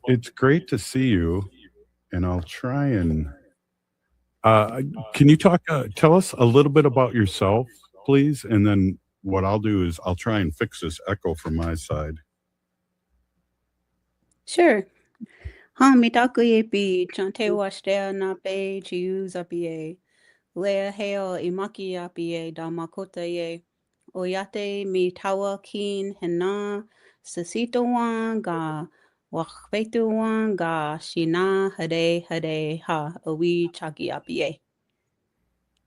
it's great to see you, and I'll try and can you tell us a little bit about yourself, please? And then what I'll do is I'll try and fix this echo from my side. Sure. Hamitakuyepi, Chante Washtea Nape, Chiuzapi, Leya Hale, Imaki Yapie, Damakota ye, Oyate mi tawa keen hena, Sisseton ga, Wahpeton ga, Shina hade ha, Awi Chaki Apie.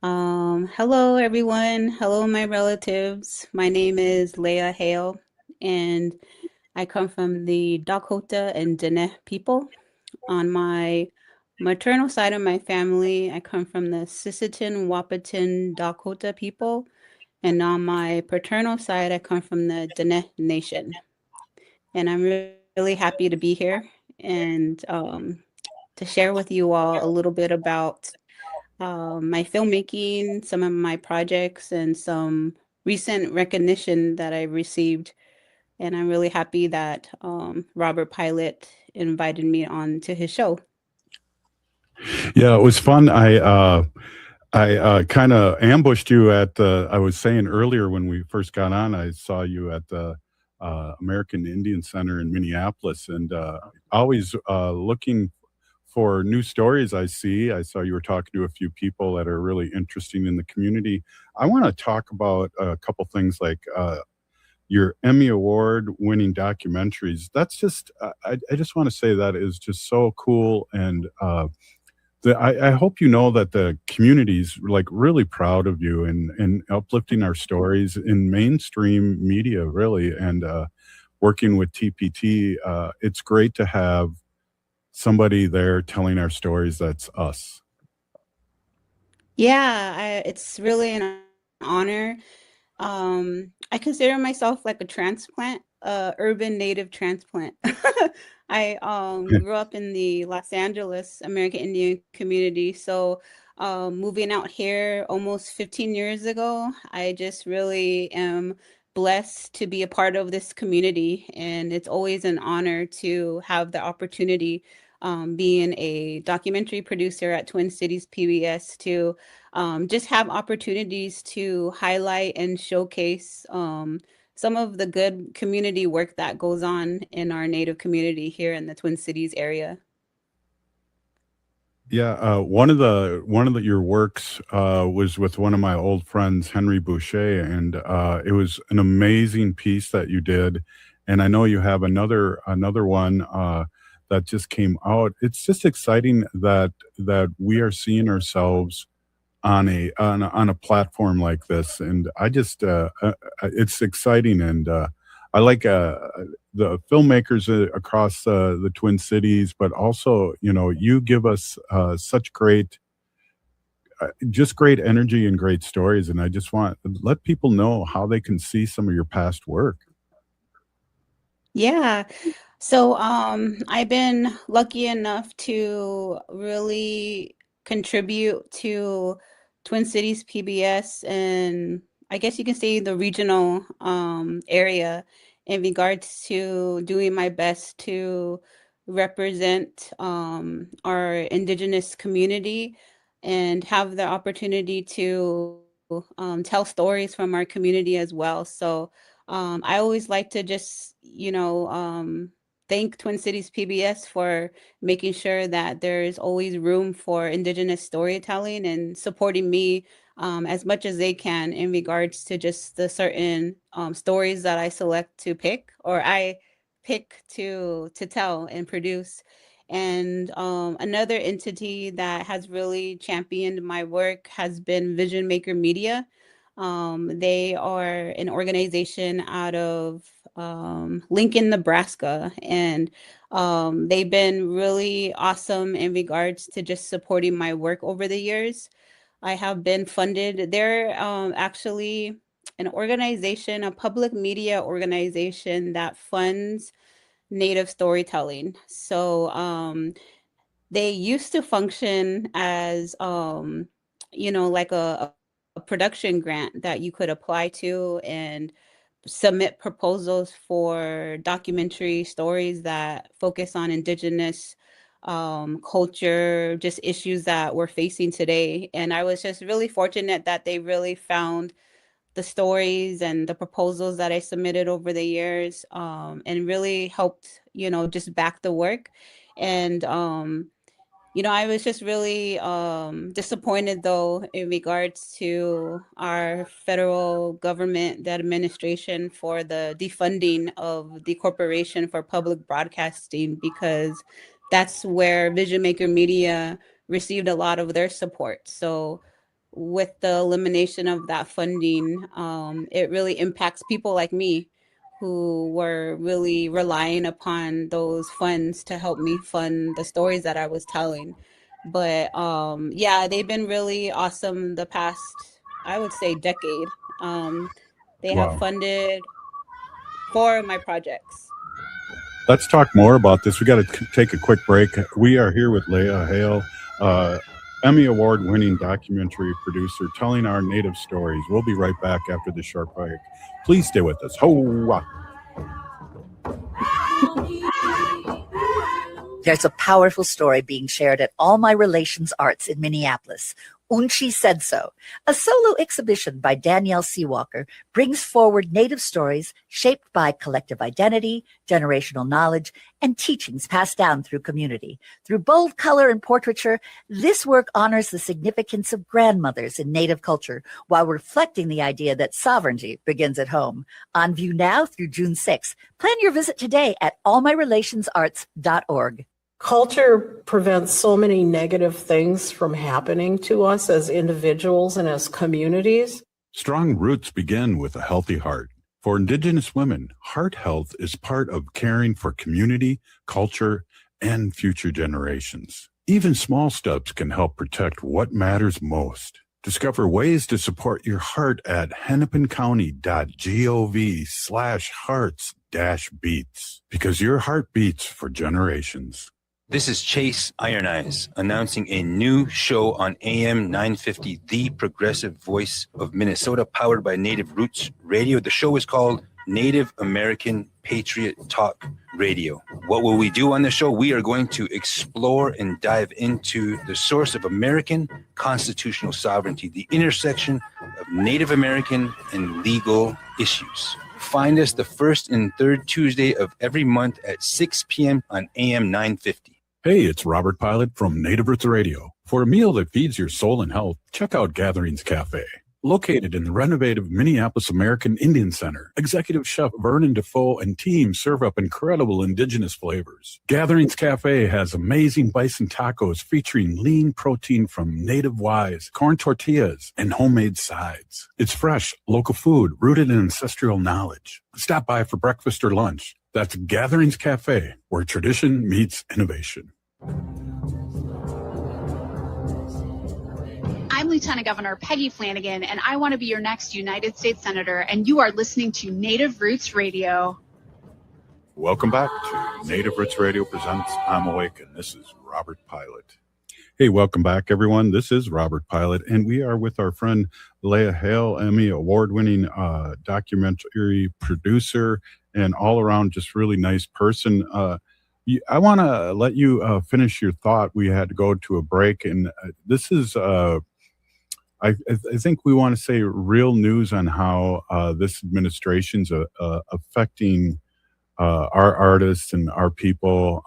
Hello everyone. Hello my relatives. My name is Leya Hale, and I come from the Dakota and Diné people. On my maternal side of my family, I come from the Sisseton, Wahpeton, Dakota people, and on my paternal side, I come from the Diné Nation. And I'm really happy to be here and to share with you all a little bit about my filmmaking, some of my projects, and some recent recognition that I received. And I'm really happy that Robert Pilot invited me on to his show. Yeah, it was fun. I kind of ambushed you at the. I was saying earlier when we first got on, I saw you at the American Indian Center in Minneapolis, and always looking for new stories. I saw you were talking to a few people that are really interesting in the community. I want to talk about a couple things like your Emmy Award winning documentaries. That's just I just want to say that is just so cool and. I hope you know that the community's like really proud of you and uplifting our stories in mainstream media, really, and working with TPT. It's great to have somebody there telling our stories. That's us. Yeah, it's really an honor. I consider myself like a transplant, urban native transplant. I grew up in the Los Angeles American Indian community, so moving out here almost 15 years ago, I just really am blessed to be a part of this community, and it's always an honor to have the opportunity, being a documentary producer at Twin Cities PBS, to just have opportunities to highlight and showcase some of the good community work that goes on in our Native community here in the Twin Cities area. Yeah, one of your works was with one of my old friends, Henry Boucher, and it was an amazing piece that you did. And I know you have another one that just came out. It's just exciting that we are seeing ourselves on a platform like this, and I just it's exciting, and I like the filmmakers across the Twin Cities, but also you give us such just great energy and great stories, and I just want let people know how they can see some of your past work. Yeah. So I've been lucky enough to really contribute to Twin Cities PBS, and I guess you can say the regional area, in regards to doing my best to represent our indigenous community and have the opportunity to tell stories from our community as well. So I always like to just, thank Twin Cities PBS for making sure that there's always room for Indigenous storytelling and supporting me as much as they can in regards to just the certain stories that I select to pick, or I pick to tell and produce. And another entity that has really championed my work has been Vision Maker Media. They are an organization out of Lincoln, Nebraska, and they've been really awesome in regards to just supporting my work over the years. I have been funded. They're actually an organization, a public media organization that funds Native storytelling. So they used to function as like a production grant that you could apply to and submit proposals for documentary stories that focus on indigenous culture, just issues that we're facing today. And I was just really fortunate that they really found the stories and the proposals that I submitted over the years, and really helped, just back the work. And I was just really disappointed though in regards to our federal government, the administration for the defunding of the Corporation for Public Broadcasting, because that's where Vision Maker Media received a lot of their support. So with the elimination of that funding, it really impacts people like me who were really relying upon those funds to help me fund the stories that I was telling. But yeah, they've been really awesome the past, I would say, decade. They have Wow. funded 4 of my projects. Let's talk more about this. We got to take a quick break. We are here with Leya Hale, Emmy Award winning documentary producer, telling our native stories. We'll be right back after this short break. Please stay with us. Ho! There's a powerful story being shared at All My Relations Arts in Minneapolis. Unchi Said So, a solo exhibition by Danielle Seawalker, brings forward Native stories shaped by collective identity, generational knowledge, and teachings passed down through community. Through bold color and portraiture, this work honors the significance of grandmothers in Native culture while reflecting the idea that sovereignty begins at home. On view now through June 6th. Plan your visit today at allmyrelationsarts.org. Culture prevents so many negative things from happening to us as individuals and as communities. Strong roots begin with a healthy heart. For Indigenous women, heart health is part of caring for community, culture, and future generations. Even small steps can help protect what matters most. Discover ways to support your heart at hennepincounty.gov/hearts-beats, because your heart beats for generations. This is Chase Iron Eyes announcing a new show on AM 950, the progressive voice of Minnesota, powered by Native Roots Radio. The show is called Native American Patriot Talk Radio. What will we do on the show? We are going to explore and dive into the source of American constitutional sovereignty, the intersection of Native American and legal issues. Find us the first and third Tuesday of every month at 6 p.m. on AM 950. Hey, it's Robert Pilot from Native Roots Radio. For a meal that feeds your soul and health, check out Gatherings Cafe. Located in the renovated Minneapolis American Indian Center, Executive Chef Vernon Defoe and team serve up incredible indigenous flavors. Gatherings Cafe has amazing bison tacos featuring lean protein from native wise, corn tortillas, and homemade sides. It's fresh, local food rooted in ancestral knowledge. Stop by for breakfast or lunch. That's Gatherings Cafe, where tradition meets innovation. I'm Lieutenant Governor Peggy Flanagan, and I want to be your next United States Senator, and you are listening to Native Roots Radio. Welcome back to Native Roots Radio presents I'm Awake, and this is Robert Pilot. Hey, welcome back, everyone. This is Robert Pilot, and we are with our friend Leya Hale, Emmy Award-winning documentary producer and all-around just really nice person. I want to let you finish your thought. We had to go to a break, and this is, I think we want to say real news on how this administration's affecting our artists and our people.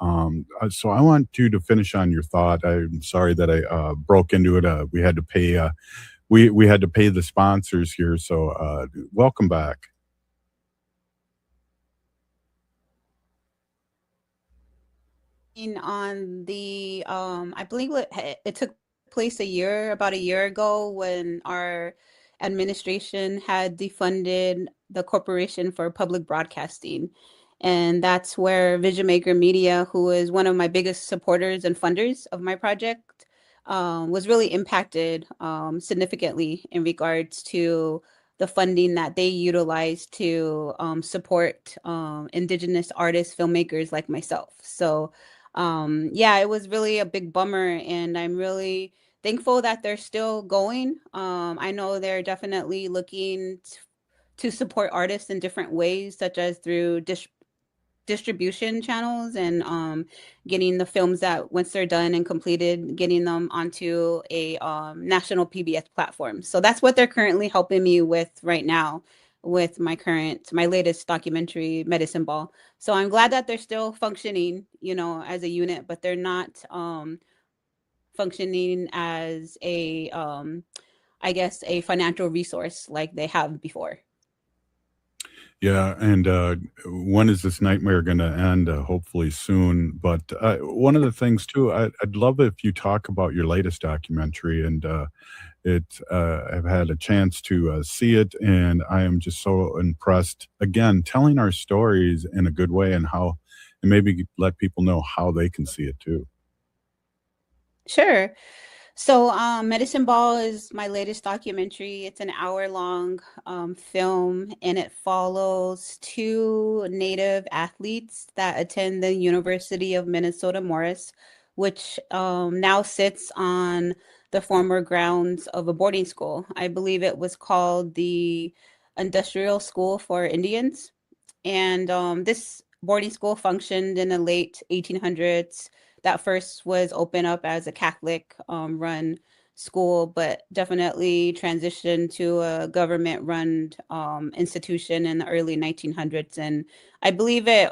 So I want you to finish on your thought. I'm sorry that I broke into it. We had to pay. We had to pay the sponsors here. So welcome back. On the I believe it took place about a year ago, when our administration had defunded the Corporation for Public Broadcasting. And that's where Vision Maker Media, who is one of my biggest supporters and funders of my project, was really impacted significantly in regards to the funding that they utilized to support Indigenous artists, filmmakers like myself. So yeah, it was really a big bummer, and I'm really thankful that they're still going. I know they're definitely looking to support artists in different ways, such as through distribution channels and getting the films that once they're done and completed, getting them onto a national PBS platform. So that's what they're currently helping me with right now with my latest documentary, Medicine Ball. So I'm glad that they're still functioning, you know, as a unit, but they're not functioning as a, I guess, a financial resource like they have before. Yeah, and when is this nightmare going to end? Hopefully soon. But one of the things too, I'd love if you talk about your latest documentary, and I've had a chance to see it, and I am just so impressed. Again, telling our stories in a good way, and maybe let people know how they can see it too. Sure. So, Medicine Ball is my latest documentary. It's an hour-long film, and it follows two Native athletes that attend the University of Minnesota Morris, which now sits on the former grounds of a boarding school. I believe it was called the Industrial School for Indians. And this boarding school functioned in the late 1800s. That first was opened up as a Catholic run school, but definitely transitioned to a government run institution in the early 1900s. And I believe it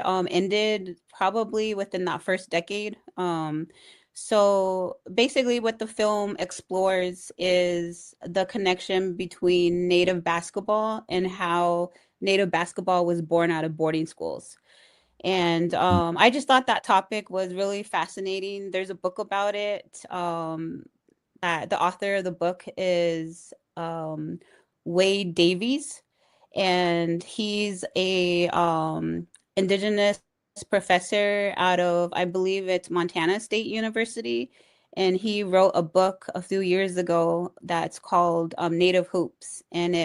ended probably within that first decade. So basically what the film explores is the connection between Native basketball and how Native basketball was born out of boarding schools. And I just thought that topic was really fascinating. There's a book about it. That the author of the book is Wade Davies, and he's a indigenous professor out of, I believe it's Montana State University. And he wrote a book a few years ago that's called Native Hoops. And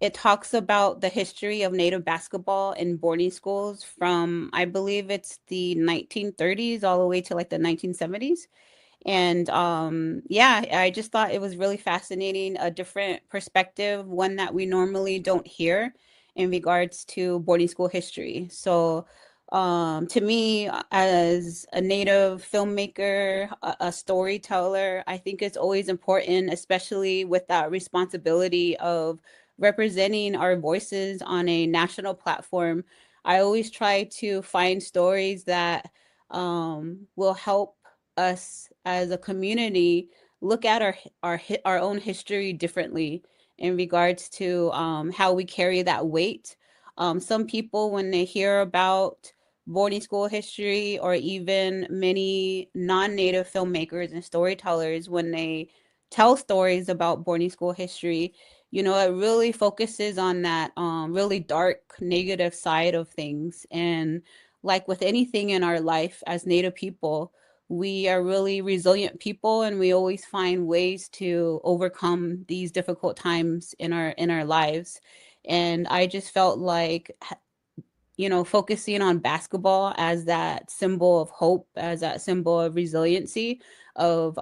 it talks about the history of Native basketball in boarding schools from, I believe it's the 1930s all the way to like the 1970s. And yeah, I just thought it was really fascinating, a different perspective, one that we normally don't hear in regards to boarding school history. So to me, as a Native filmmaker, a storyteller, I think it's always important, especially with that responsibility of representing our voices on a national platform. I always try to find stories that will help us as a community look at our own history differently in regards to how we carry that weight. Some people, when they hear about boarding school history, or even many non-Native filmmakers and storytellers, when they tell stories about boarding school history, you know, it really focuses on that really dark, negative side of things. And like with anything in our life as Native people, we are really resilient people, and we always find ways to overcome these difficult times in our lives. And I just felt like, you know, focusing on basketball as that symbol of hope, as that symbol of resiliency, of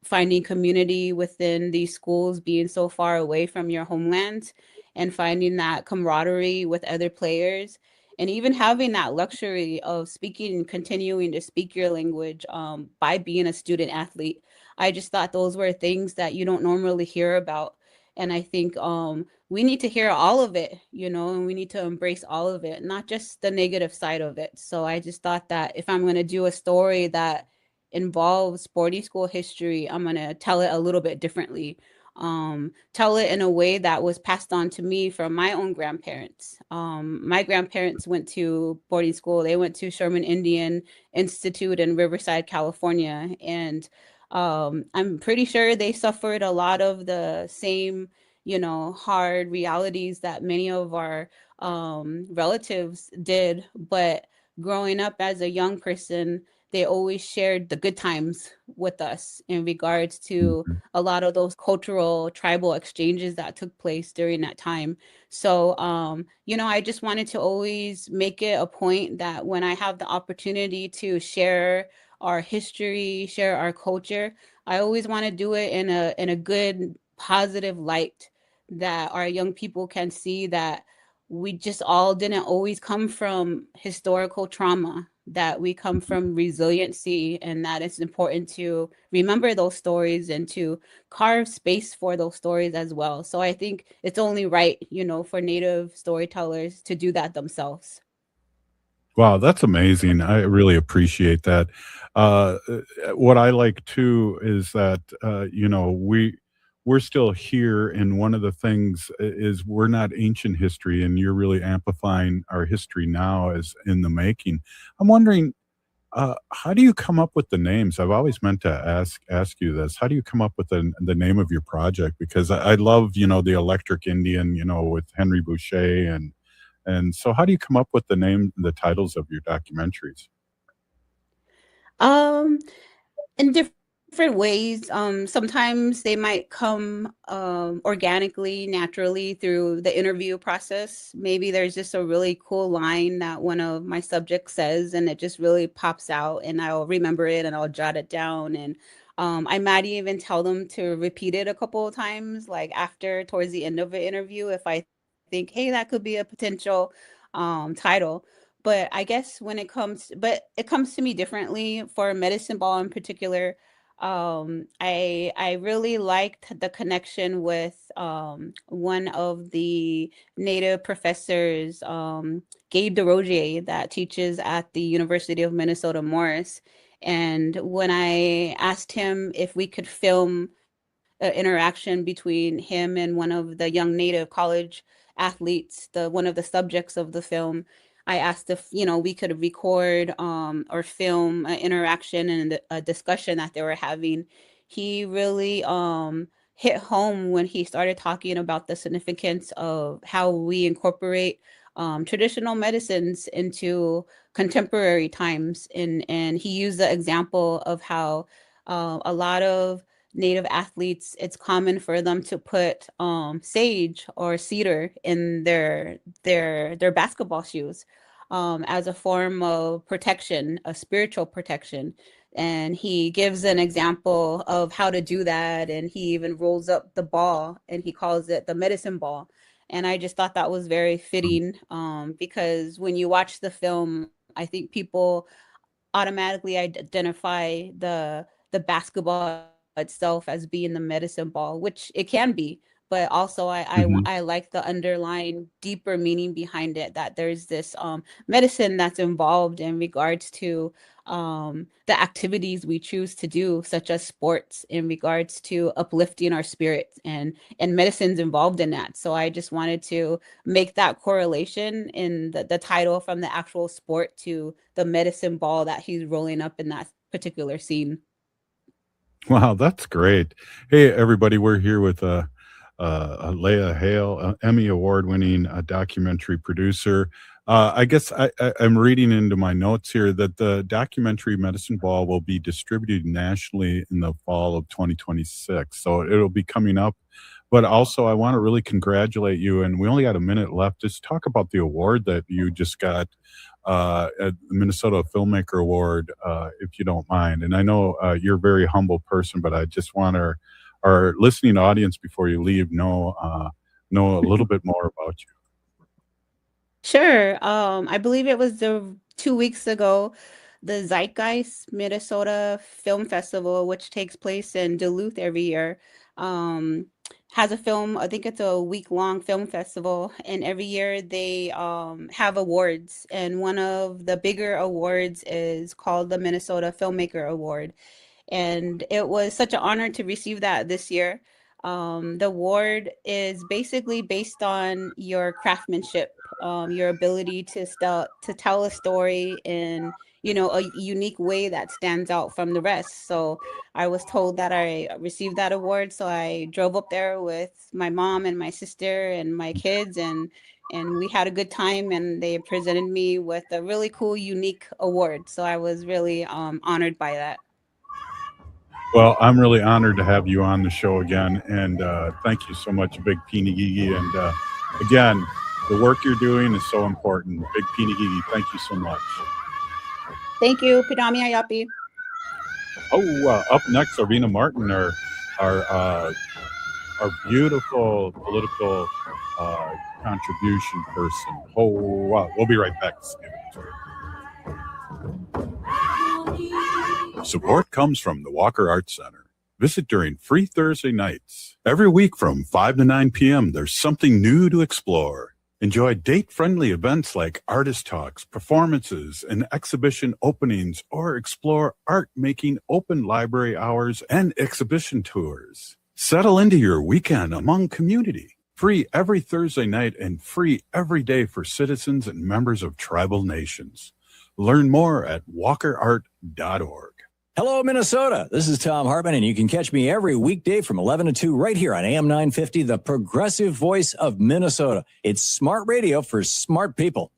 finding community within these schools, being so far away from your homeland, and finding that camaraderie with other players, and even having that luxury of speaking and continuing to speak your language by being a student athlete. I just thought those were things that you don't normally hear about. And I think we need to hear all of it, you know, and we need to embrace all of it, not just the negative side of it. So I just thought that if I'm going to do a story that involves boarding school history, I'm going to tell it a little bit differently. Tell it in a way that was passed on to me from my own grandparents. My grandparents went to boarding school. They went to Sherman Indian Institute in Riverside, California. And I'm pretty sure they suffered a lot of the same, you know, hard realities that many of our relatives did. But growing up as a young person, they always shared the good times with us in regards to a lot of those cultural tribal exchanges that took place during that time. So, you know, I just wanted to always make it a point that when I have the opportunity to share our history, share our culture, I always want to do it in a good positive light that our young people can see that we just all didn't always come from historical trauma, that we come from resiliency, and that it's important to remember those stories and to carve space for those stories as well. So I think it's only right, for Native storytellers to do that themselves. Wow, that's amazing. I really appreciate that. Uh, what I like too is that we're still here, and one of the things is we're not ancient history, and you're really amplifying our history now as in the making. I'm wondering, how do you come up with the names? I've always meant to ask you this. How do you come up with the name of your project? Because I love the Electric Indian, with Henry Boucher and so how do you come up with the titles of your documentaries? Um, in different ways. Sometimes they might come organically, naturally through the interview process. Maybe there's just a really cool line that one of my subjects says, and it just really pops out, and I'll remember it and I'll jot it down. And I might even tell them to repeat it a couple of times, like towards the end of the interview, if I think, hey, that could be a potential title. But I guess but it comes to me differently for medicine ball in particular. I really liked the connection with one of the Native professors, Gabe DeRogier, that teaches at the University of Minnesota Morris. And when I asked him if we could film interaction between him and one of the young Native college athletes, one of the subjects of the film, I asked if we could record or film an interaction and a discussion that they were having. He really hit home when he started talking about the significance of how we incorporate traditional medicines into contemporary times, and he used the example of how a lot of Native athletes, it's common for them to put sage or cedar in their basketball shoes as a form of protection, a spiritual protection. And he gives an example of how to do that, and he even rolls up the ball and he calls it the medicine ball. And I just thought that was very fitting because when you watch the film, I think people automatically identify the basketball itself as being the medicine ball, which it can be, but also Mhm. I like the underlying deeper meaning behind it, that there's this medicine that's involved in regards to the activities we choose to do, such as sports, in regards to uplifting our spirits, and medicine's involved in that. So I just wanted to make that correlation in the title from the actual sport to the medicine ball that he's rolling up in that particular scene. Wow, that's great. Hey, everybody, we're here with Leya Hale, Emmy Award-winning documentary producer. I guess I'm reading into my notes here that the documentary Medicine Ball will be distributed nationally in the fall of 2026. So it'll be coming up. But also, I want to really congratulate you. And we only got a minute left. Just talk about the award that you just got at the Minnesota Filmmaker Award, if you don't mind. And I know you're a very humble person, but I just want our listening audience before you leave know a little bit more about you. Sure. I believe it was 2 weeks ago, the Zeitgeist Minnesota Film Festival, which takes place in Duluth every year, um, has a film. I think it's a week-long film festival, and every year they have awards. And one of the bigger awards is called the Minnesota Filmmaker Award. And it was such an honor to receive that this year. The award is basically based on your craftsmanship, your ability to tell a story in a unique way that stands out from the rest. So I was told that I received that award, so I drove up there with my mom and my sister and my kids, and we had a good time, and they presented me with a really cool, unique award. So I was really honored by that. Well, I'm really honored to have you on the show again, and thank you so much, Big Pinigigi. And again, the work you're doing is so important. Big Pinigigi, thank you so much. Thank you, Pidami Ayapi. Oh, up next, Arvina Martin, our our beautiful political contribution person. Oh, wow. We'll be right back. Support comes from the Walker Arts Center. Visit during free Thursday nights. Every week from 5 to 9 p.m., there's something new to explore. Enjoy date-friendly events like artist talks, performances, and exhibition openings, or explore art-making open library hours and exhibition tours. Settle into your weekend among community. Free every Thursday night and free every day for citizens and members of tribal nations. Learn more at walkerart.org. Hello, Minnesota. This is Tom Hartman, and you can catch me every weekday from 11 to 2 right here on AM 950, the progressive voice of Minnesota. It's smart radio for smart people.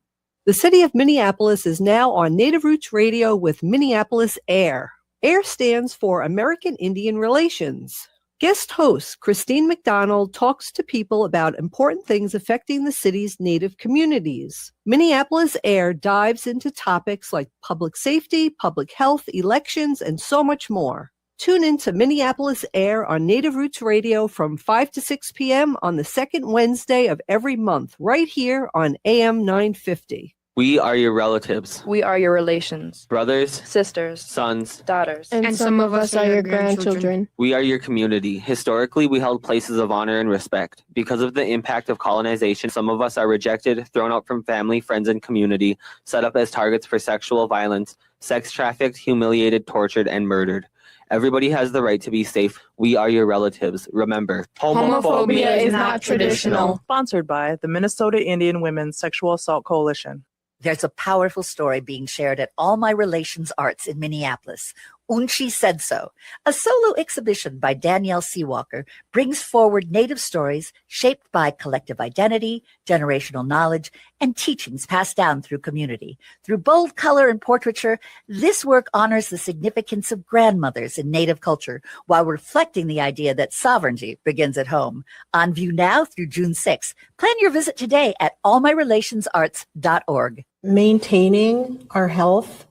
The city of Minneapolis is now on Native Roots Radio with Minneapolis AIR. AIR stands for American Indian Relations. Guest host Christine McDonald talks to people about important things affecting the city's Native communities. Minneapolis AIR dives into topics like public safety, public health, elections, and so much more. Tune in to Minneapolis AIR on Native Roots Radio from 5 to 6 p.m. on the second Wednesday of every month, right here on AM 950. We are your relatives. We are your relations. Brothers, sisters, sons, daughters. And some of us are your grandchildren. We are your community. Historically, we held places of honor and respect. Because of the impact of colonization, some of us are rejected, thrown out from family, friends, and community, set up as targets for sexual violence, sex trafficked, humiliated, tortured, and murdered. Everybody has the right to be safe. We are your relatives. Remember, homophobia is not traditional. Sponsored by the Minnesota Indian Women's Sexual Assault Coalition. There's a powerful story being shared at All My Relations Arts in Minneapolis. Unchi Said So, a solo exhibition by Danielle Seawalker, brings forward Native stories shaped by collective identity, generational knowledge, and teachings passed down through community. Through bold color and portraiture, this work honors the significance of grandmothers in Native culture while reflecting the idea that sovereignty begins at home. On view now through June 6th. Plan your visit today at allmyrelationsarts.org. Maintaining our health,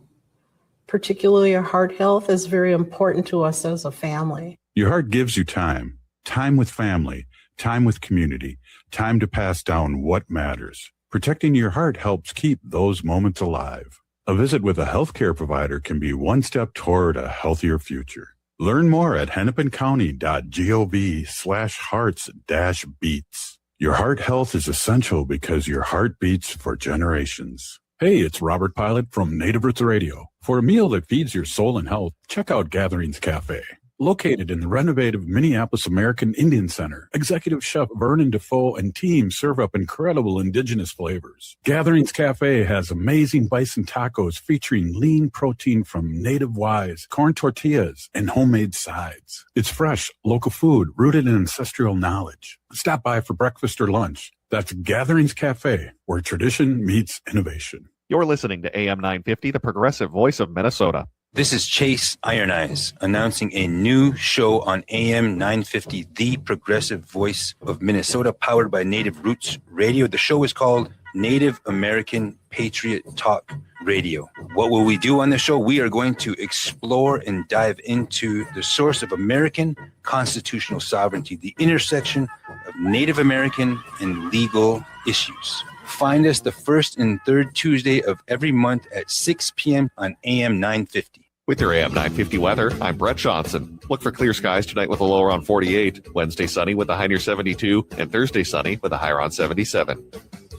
particularly our heart health, is very important to us as a family. Your heart gives you time. Time with family, time with community, time to pass down what matters. Protecting your heart helps keep those moments alive. A visit with a healthcare provider can be one step toward a healthier future. Learn more at hennepincounty.gov/hearts-beats. Your heart health is essential because your heart beats for generations. Hey, it's Robert Pilot from Native Roots Radio. For a meal that feeds your soul and health, check out Gatherings Cafe. Located in the renovated Minneapolis American Indian Center, Executive Chef Vernon Defoe and team serve up incredible indigenous flavors. Gatherings Cafe has amazing bison tacos featuring lean protein from native wise, corn tortillas, and homemade sides. It's fresh, local food rooted in ancestral knowledge. Stop by for breakfast or lunch. That's Gatherings Cafe, where tradition meets innovation. You're listening to AM 950, the progressive voice of Minnesota. This is Chase Iron Eyes announcing a new show on AM 950, the progressive voice of Minnesota, powered by Native Roots Radio. The show is called Native American Patriot Talk Radio. What will we do on the show? We are going to explore and dive into the source of American constitutional sovereignty, the intersection of Native American and legal issues. Find us the first and third Tuesday of every month at 6 p.m. on AM 950. With your AM 950 weather, I'm Brett Johnson. Look for clear skies tonight with a low around 48, Wednesday sunny with a high near 72, and Thursday sunny with a high around 77.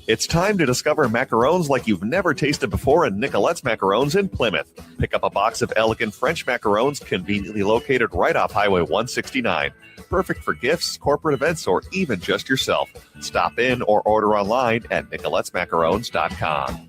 It's time to discover macarons like you've never tasted before in Nicolette's Macarons in Plymouth. Pick up a box of elegant French macarons conveniently located right off Highway 169. Perfect for gifts, corporate events, or even just yourself. Stop in or order online at nicolettesmacarons.com.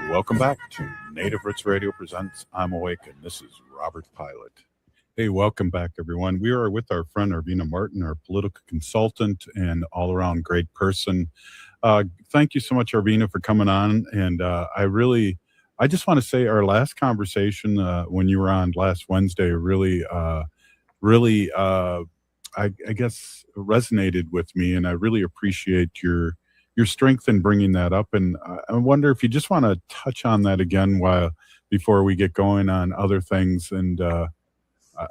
Welcome back to Native Roots Radio presents I'm Awake, and this is Robert Pilot. Hey, welcome back, everyone. We are with our friend Arvina Martin, our political consultant and all-around great person. Thank you so much, Arvina, for coming on. And I just want to say our last conversation when you were on last Wednesday really, I guess, resonated with me, and I really appreciate your strength in bringing that up. And I wonder if you just want to touch on that again before we get going on other things. And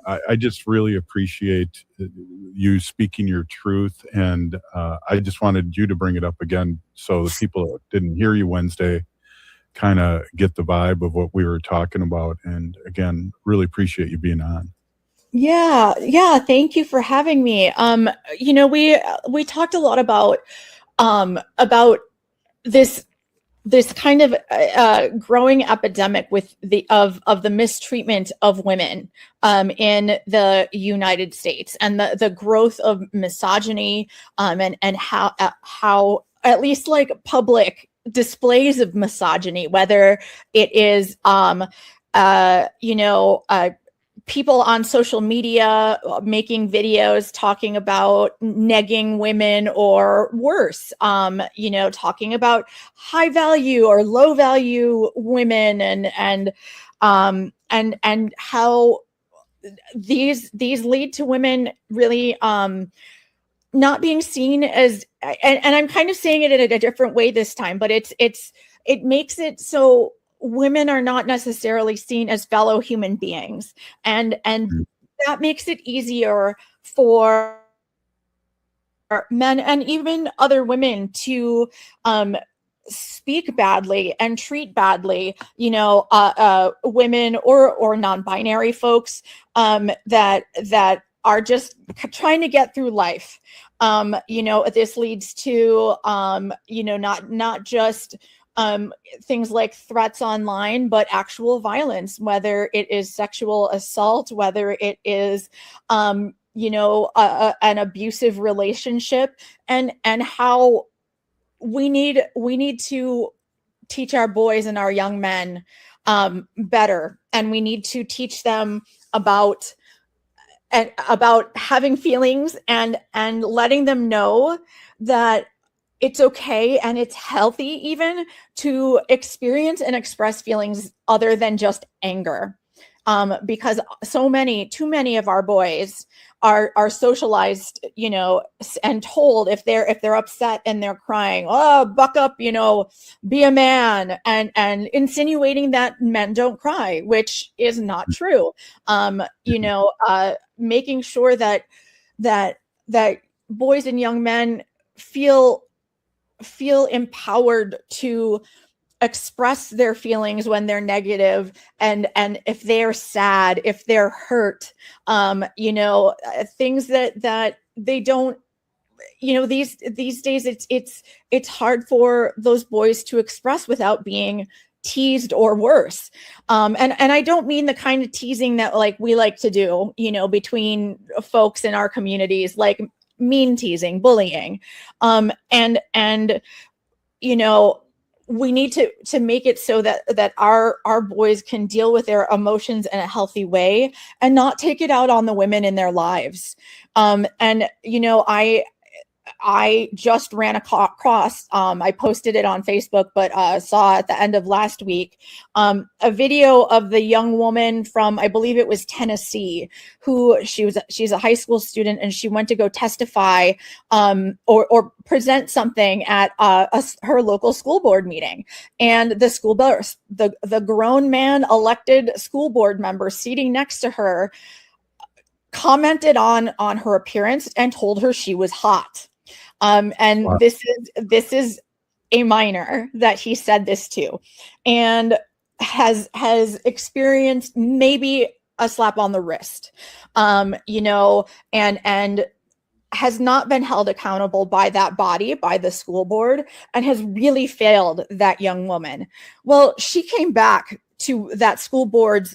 I just really appreciate you speaking your truth, and I just wanted you to bring it up again so the people that didn't hear you Wednesday kind of get the vibe of what we were talking about. And again, really appreciate you being on. Yeah. Thank you for having me. We talked a lot about this kind of growing epidemic with of the mistreatment of women in the United States, and the growth of misogyny, and how at least like public displays of misogyny, whether it is people on social media making videos talking about negging women, or worse, talking about high value or low value women, and how these lead to women really not being seen as, and I'm kind of saying it in a different way this time, but it makes it so women are not necessarily seen as fellow human beings, and that makes it easier for men and even other women to speak badly and treat badly, women or non-binary folks that are just trying to get through life. This leads to not just things like threats online, but actual violence, whether it is sexual assault, whether it is, an abusive relationship, and how we need to teach our boys and our young men better, and we need to teach them about having feelings, and letting them know that it's okay and it's healthy even to experience and express feelings other than just anger. Because too many of our boys are socialized, and told if they're upset and they're crying, oh, buck up, be a man, and insinuating that men don't cry, which is not true. Making sure that boys and young men feel empowered to express their feelings when they're negative, and if they're sad, if they're hurt, things that they don't, these days it's hard for those boys to express without being teased or worse. And I don't mean the kind of teasing that like we like to do, between folks in our communities, like mean teasing, bullying. We need to make it so that our boys can deal with their emotions in a healthy way and not take it out on the women in their lives. I just ran across, I posted it on Facebook, but saw at the end of last week, a video of the young woman from, I believe it was Tennessee, who she's a high school student, and she went to go testify or present something at her local school board meeting. And the grown man elected school board member seating next to her commented on her appearance and told her she was hot. Wow. This is a minor that he said this to, and has experienced maybe a slap on the wrist, and has not been held accountable by that body, by the school board, and has really failed that young woman. Well, she came back to that school board's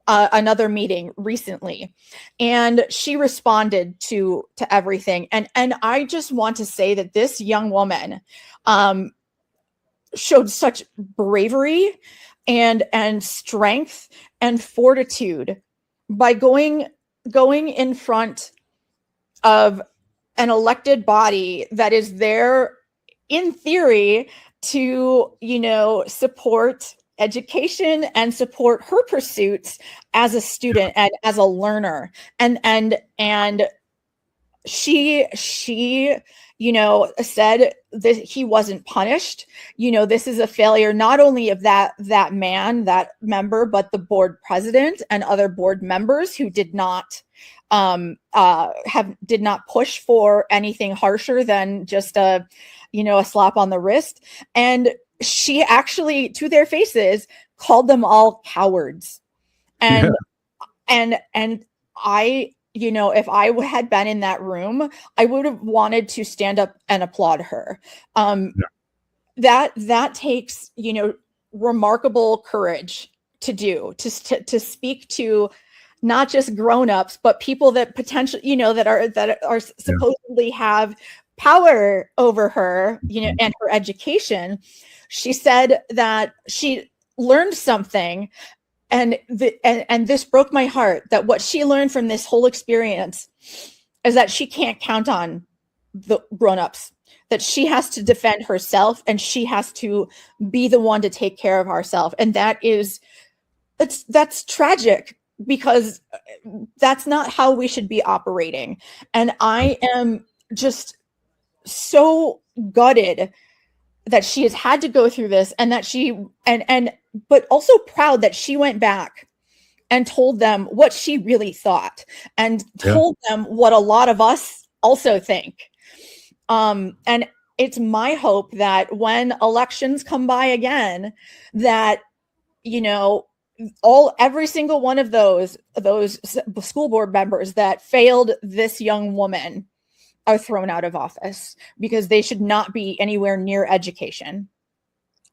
another meeting recently, and she responded to everything. And I just want to say that this young woman showed such bravery and strength and fortitude by going going in front of an elected body that is there in theory to, support education and support her pursuits as a student and as a learner. And she said that he wasn't punished. This is a failure not only of that member, but the board president and other board members who did not push for anything harsher than just a slap on the wrist. And she actually, to their faces, called them all cowards. And I, if I had been in that room, I would have wanted to stand up and applaud her. That takes, remarkable courage to do, to speak to not just grown-ups, but people that potentially, that are supposedly have power over her, and her education. She said that she learned something, and this broke my heart, that what she learned from this whole experience is that she can't count on the grown-ups, that she has to defend herself and she has to be the one to take care of herself. And that's tragic, because that's not how we should be operating. And I am just so gutted that she has had to go through this, and that but also proud that she went back and told them what she really thought, and told them what a lot of us also think. And it's my hope that when elections come by again, that, every single one of those school board members that failed this young woman are thrown out of office, because they should not be anywhere near education.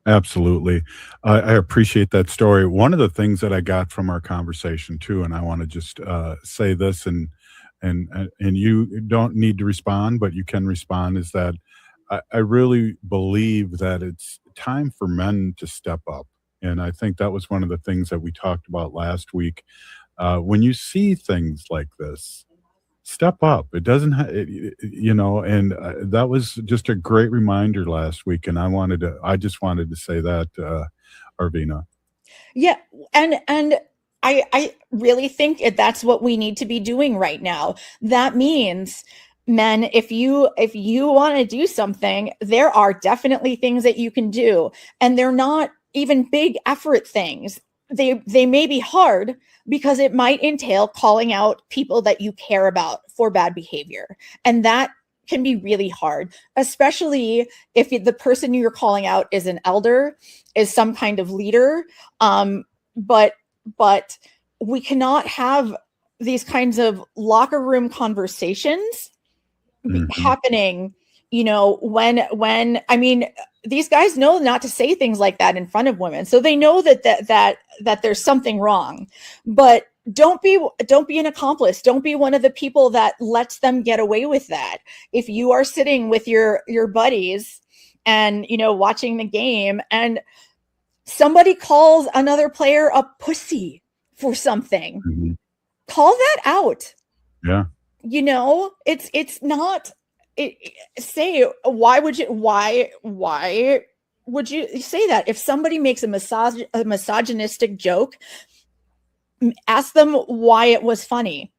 Absolutely. I appreciate that story. One of the things that I got from our conversation too, and I want to just say this, and you don't need to respond, but you can respond, is that I really believe that it's time for men to step up. And I think that was one of the things that we talked about last week. When you see things like this, step up. It doesn't, that was just a great reminder last week. And I just wanted to say that, Arvina. Yeah. And I really think that's what we need to be doing right now. That means, men, if you want to do something, there are definitely things that you can do. And they're not even big effort things. They may be hard, because it might entail calling out people that you care about for bad behavior. And that can be really hard, especially if the person you're calling out is an elder, is some kind of leader. But we cannot have these kinds of locker room conversations happening, when, I mean, these guys know not to say things like that in front of women. So they know that there's something wrong, but don't be an accomplice. Don't be one of the people that lets them get away with that. If you are sitting with your buddies and, watching the game, and somebody calls another player a pussy for something, call that out. Yeah. It's not, say, why would you say that? If somebody makes a misogynistic joke, ask them why it was funny,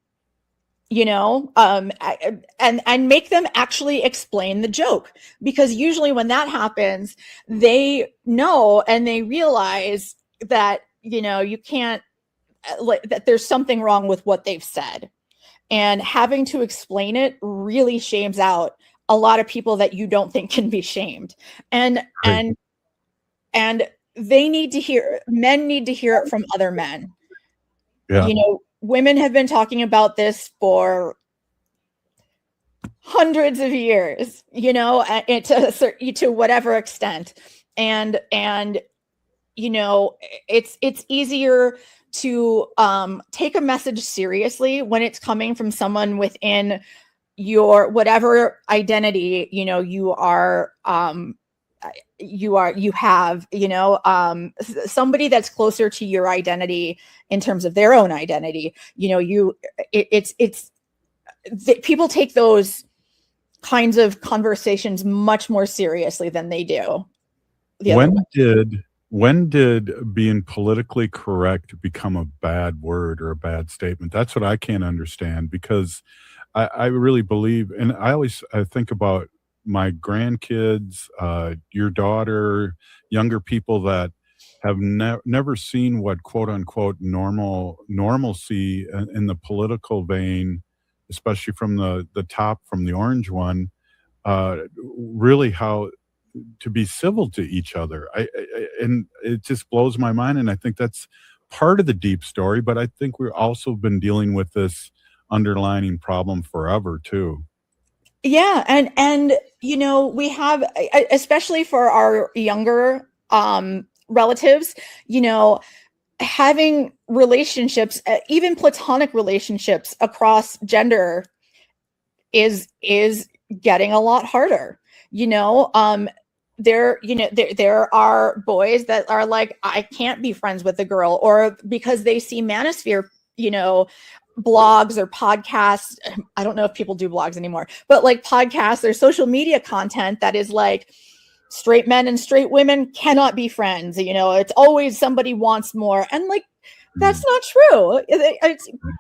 and make them actually explain the joke, because usually when that happens, they know and they realize that, you can't, that there's something wrong with what they've said. And having to explain it really shames out a lot of people that you don't think can be shamed. And they need to hear, men need to hear it from other men. Yeah. Women have been talking about this for hundreds of years, to whatever extent. And it's easier to take a message seriously when it's coming from someone within your whatever identity you are you have, somebody that's closer to your identity in terms of their own identity. People take those kinds of conversations much more seriously than they do. When did being politically correct become a bad word or a bad statement? That's what I can't understand, because I really believe, and I think about my grandkids, your daughter, younger people that have never seen what quote unquote normalcy in the political vein, especially from the top, from the orange one, really how to be civil to each other. And it just blows my mind. And I think that's part of the deep story, but I think we've also been dealing with this underlining problem forever too. Yeah. And we have, especially for our younger relatives, having relationships, even platonic relationships across gender is getting a lot harder. There are boys that are like, I can't be friends with a girl, or because they see manosphere, blogs or podcasts. I don't know if people do blogs anymore, but like podcasts or social media content that is like, straight men and straight women cannot be friends. It's always somebody wants more. And like, that's not true.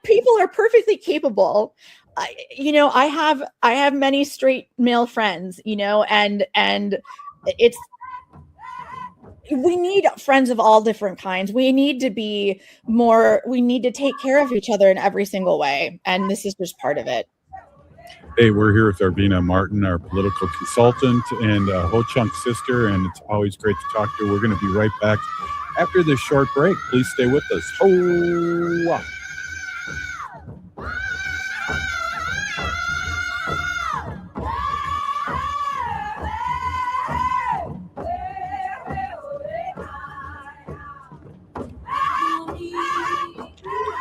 People are perfectly capable. I have many straight male friends, and we need friends of all different kinds. We need to take care of each other in every single way. And this is just part of it. Hey, we're here with Arvina Martin, our political consultant and Ho-Chunk's sister, and it's always great to talk to her. We're going to be right back after this short break. Please stay with us. Ho-wah.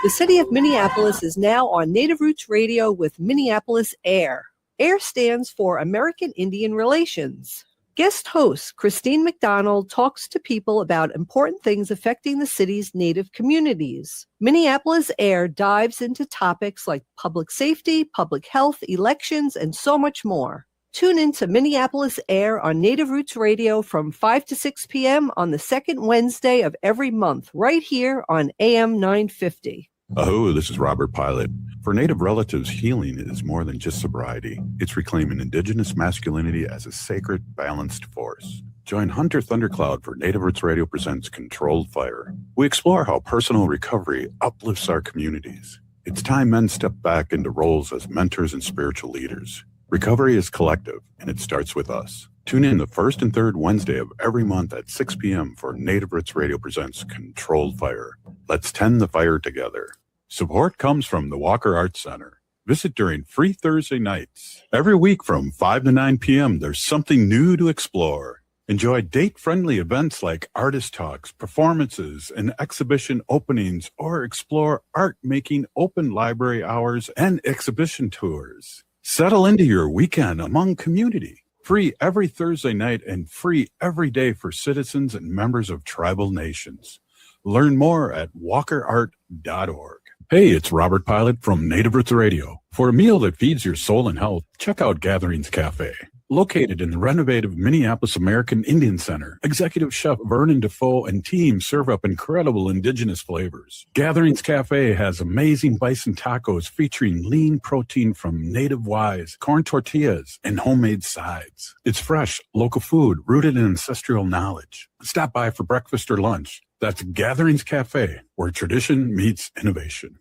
The city of Minneapolis is now on Native Roots Radio with Minneapolis AIR. AIR stands for American Indian Relations. Guest host Christine McDonald talks to people about important things affecting the city's Native communities. Minneapolis AIR dives into topics like public safety, public health, elections, and so much more. Tune in to Minneapolis AIR on Native Roots Radio from 5 to 6 p.m. on the second Wednesday of every month, right here on AM 950. Oh, this is Robert Pilot. For Native relatives, healing is more than just sobriety. It's reclaiming Indigenous masculinity as a sacred, balanced force. Join Hunter Thundercloud for Native Roots Radio presents Controlled Fire. We explore how personal recovery uplifts our communities. It's time men step back into roles as mentors and spiritual leaders. Recovery is collective, and it starts with us. Tune in the first and third Wednesday of every month at 6 p.m. for Native Roots Radio presents Controlled Fire. Let's tend the fire together. Support comes from the Walker Arts Center. Visit during free Thursday nights. Every week from 5 to 9 p.m., there's something new to explore. Enjoy date-friendly events like artist talks, performances, and exhibition openings, or explore art-making open library hours and exhibition tours. Settle into your weekend among community. Free every Thursday night and free every day for citizens and members of tribal nations. Learn more at walkerart.org. Hey, it's Robert Pilot from Native Roots Radio. For a meal that feeds your soul and health, check out Gatherings Cafe. Located in the renovative Minneapolis American Indian Center, Executive Chef Vernon Defoe and team serve up incredible indigenous flavors. Gatherings Cafe has amazing bison tacos featuring lean protein from native wise, corn tortillas, and homemade sides. It's fresh, local food rooted in ancestral knowledge. Stop by for breakfast or lunch. That's Gatherings Cafe, where tradition meets innovation.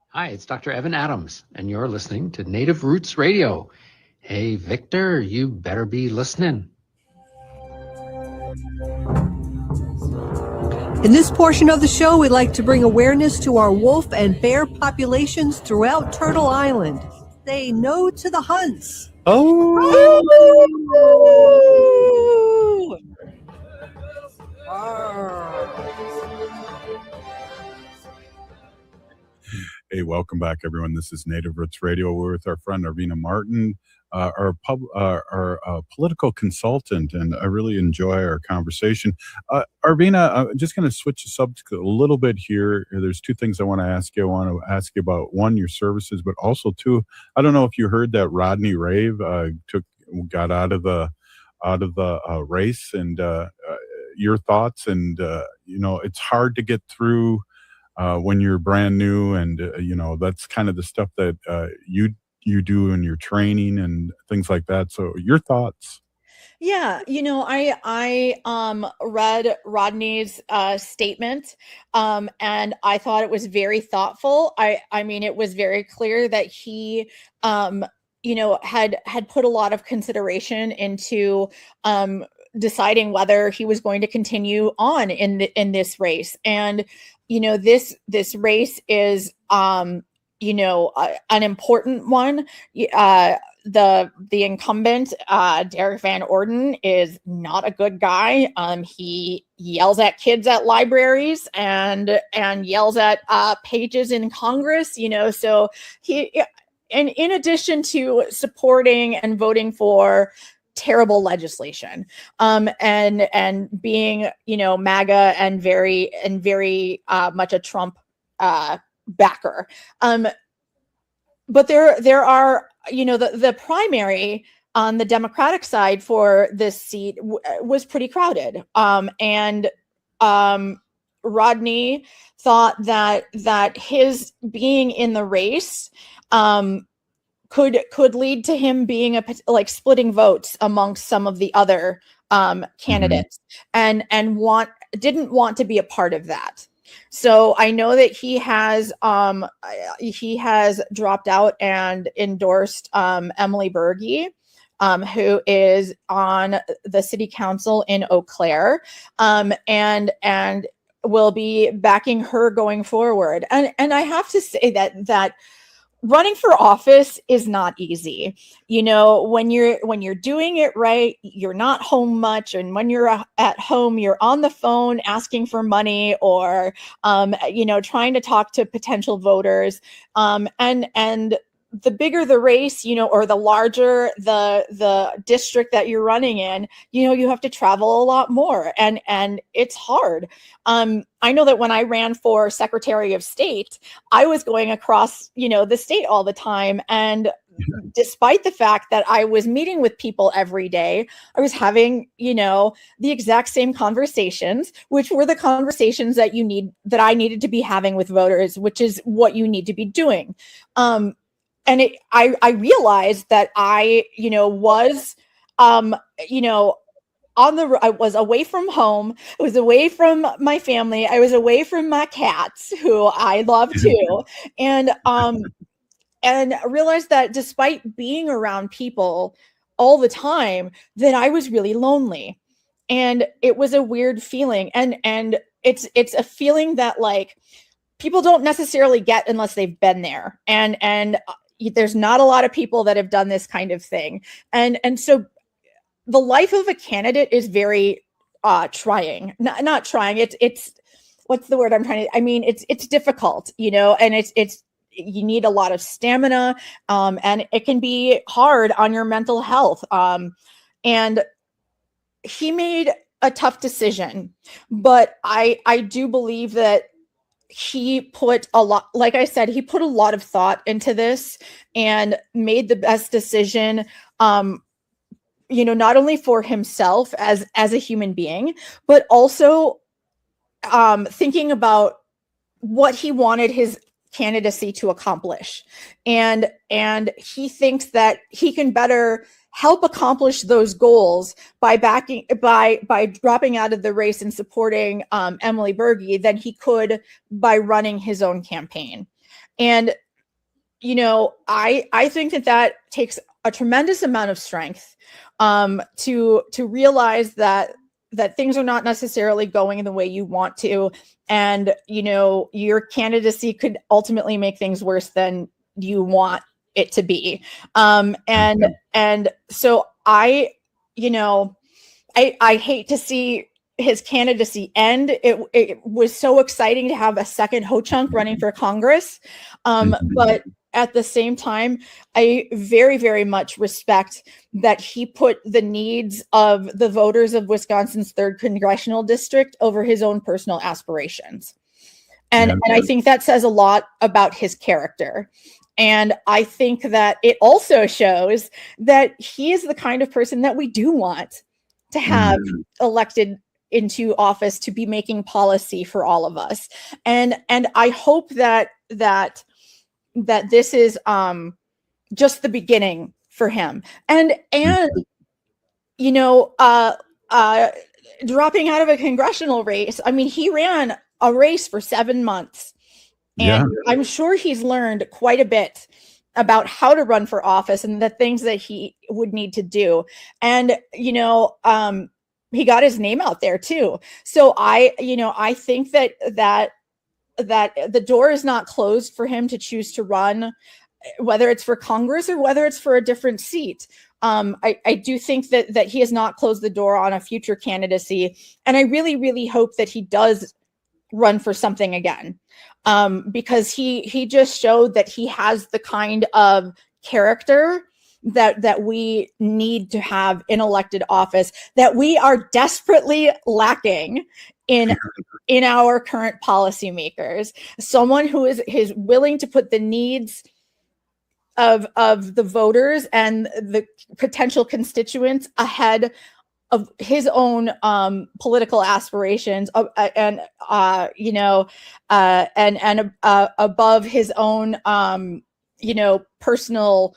Hi, it's Dr. Evan Adams, and you're listening to Native Roots Radio. Hey, Victor, you better be listening. In this portion of the show, we'd like to bring awareness to our wolf and bear populations throughout Turtle Island. Say no to the hunts. Oh! Hey, welcome back, everyone. This is Native Roots Radio. We're with our friend Arvina Martin, our political consultant, and I really enjoy our conversation. Arvina, I'm just going to switch the subject a little bit here. There's two things I want to ask you. I want to ask you about, one, your services, but also two, I don't know if you heard that Rodney Rave got out of the race, and your thoughts. And it's hard to get through when you're brand new, and that's kind of the stuff that you do in your training and things like that. So your thoughts? Yeah, I read Rodney's statement, and I thought it was very thoughtful. I mean, it was very clear that he had put a lot of consideration into deciding whether he was going to continue on in this race. And this race is an important one. The incumbent, Derek Van Orden, is not a good guy. He yells at kids at libraries and yells at pages in Congress. So he, and in addition to supporting and voting for terrible legislation, and being MAGA and very much a Trump backer. But there are, the primary on the Democratic side for this seat was pretty crowded. And Rodney thought that his being in the race could lead to him being splitting votes amongst some of the other candidates, and didn't want to be a part of that. So I know that he has dropped out and endorsed Emily Berge, who is on the city council in Eau Claire, and will be backing her going forward. And I have to say that running for office is not easy. When you're doing it right, you're not home much. And when you're at home, you're on the phone asking for money, or, trying to talk to potential voters. And the bigger the race, or the larger the district that you're running in, you have to travel a lot more, and it's hard. I know that when I ran for Secretary of State, I was going across, the state all the time. And despite the fact that I was meeting with people every day, I was having, the exact same conversations, which were the conversations that I needed to be having with voters, which is what you need to be doing. And I realized that I, was, I was away from home. I was away from my family. I was away from my cats, who I love too. And realized that despite being around people all the time, that I was really lonely. And it was a weird feeling. And it's a feeling that people don't necessarily get unless they've been there. And there's not a lot of people that have done this kind of thing. And so the life of a candidate is very trying. Not trying. It's what's the word I'm trying to, it's difficult, and it's you need a lot of stamina, and it can be hard on your mental health. And he made a tough decision, but I do believe that he put a lot, like I said, he put a lot of thought into this and made the best decision, not only for himself as a human being, but also thinking about what he wanted his candidacy to accomplish. And he thinks that he can better help accomplish those goals by dropping out of the race and supporting Emily Berge than he could by running his own campaign. And I think that takes a tremendous amount of strength to realize that things are not necessarily going the way you want to, and your candidacy could ultimately make things worse than you want it to be. And so I hate to see his candidacy end. It was so exciting to have a second Ho-Chunk running for Congress. But at the same time, I very, very much respect that he put the needs of the voters of Wisconsin's 3rd congressional district over his own personal aspirations. And I think that says a lot about his character. And I think that it also shows that he is the kind of person that we do want to have elected into office to be making policy for all of us. And I hope that this is just the beginning for him. And you know, dropping out of a congressional race, I mean, he ran a race for 7 months. And I'm sure he's learned quite a bit about how to run for office and the things that he would need to do. And, you know, he got his name out there too. So I think that the door is not closed for him to choose to run, whether it's for Congress or whether it's for a different seat. I do think that he has not closed the door on a future candidacy. And I really, really hope that he does run for something again, because he just showed that he has the kind of character that we need to have in elected office that we are desperately lacking in our current policymakers. Someone who is willing to put the needs of the voters and the potential constituents ahead of his own political aspirations, and above his own personal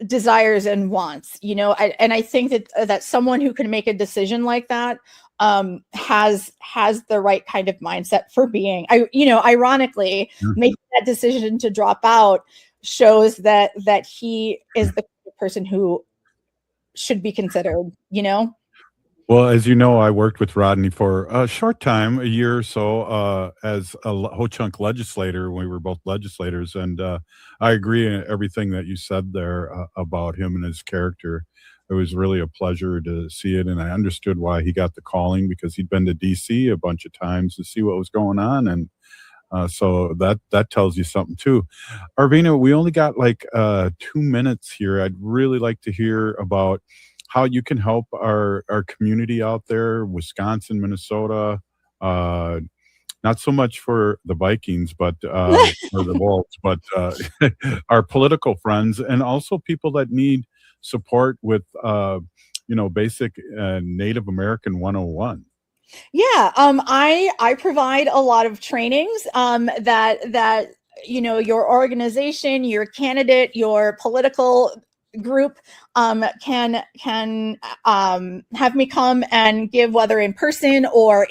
desires and wants. And I think that someone who can make a decision like that has the right kind of mindset for being. Ironically, making that decision to drop out shows that he is the person who should be considered. Well, as you know, I worked with Rodney for a short time, a year or so, as a Ho-Chunk legislator. We were both legislators, and I agree in everything that you said there about him and his character. It was really a pleasure to see it, and I understood why he got the calling, because he'd been to D.C. a bunch of times to see what was going on, and so that tells you something too. Arvina, we only got like 2 minutes here. I'd really like to hear about how you can help our community out there, Wisconsin, Minnesota, not so much for the Vikings, but or the Wolves, but our political friends, and also people that need support with basic Native American 101. Yeah, I provide a lot of trainings that your organization, your candidate, your political group can have me come and give, whether in person or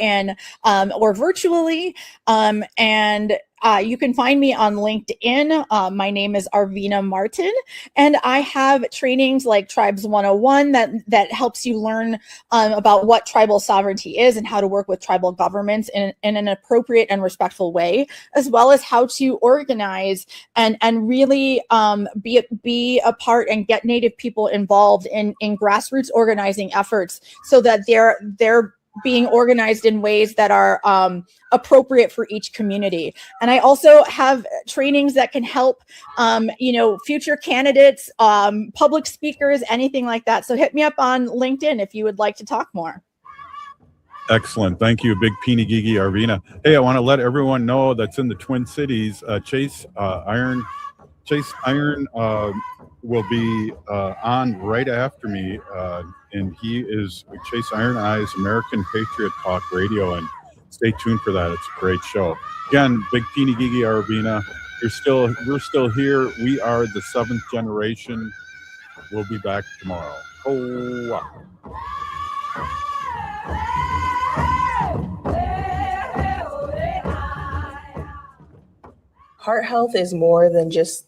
or virtually, and you can find me on LinkedIn. My name is Arvina Martin, and I have trainings like Tribes 101 that helps you learn about what tribal sovereignty is and how to work with tribal governments in an appropriate and respectful way, as well as how to organize and really be a part and get Native people involved in grassroots organizing efforts, so that they're being organized in ways that are appropriate for each community. And I also have trainings that can help, future candidates, public speakers, anything like that. So hit me up on LinkedIn if you would like to talk more. Excellent. Thank you, Big Peeny Gigi Arvina. Hey, I want to let everyone know that's in the Twin Cities, Chase Iron will be on right after me, and he is Chase Iron Eyes American Patriot Talk Radio, and stay tuned for that. It's a great show. Again, Big Peeny Gigi Arvina, we're still here. We are the 7th generation. We'll be back tomorrow. Heart health is more than just the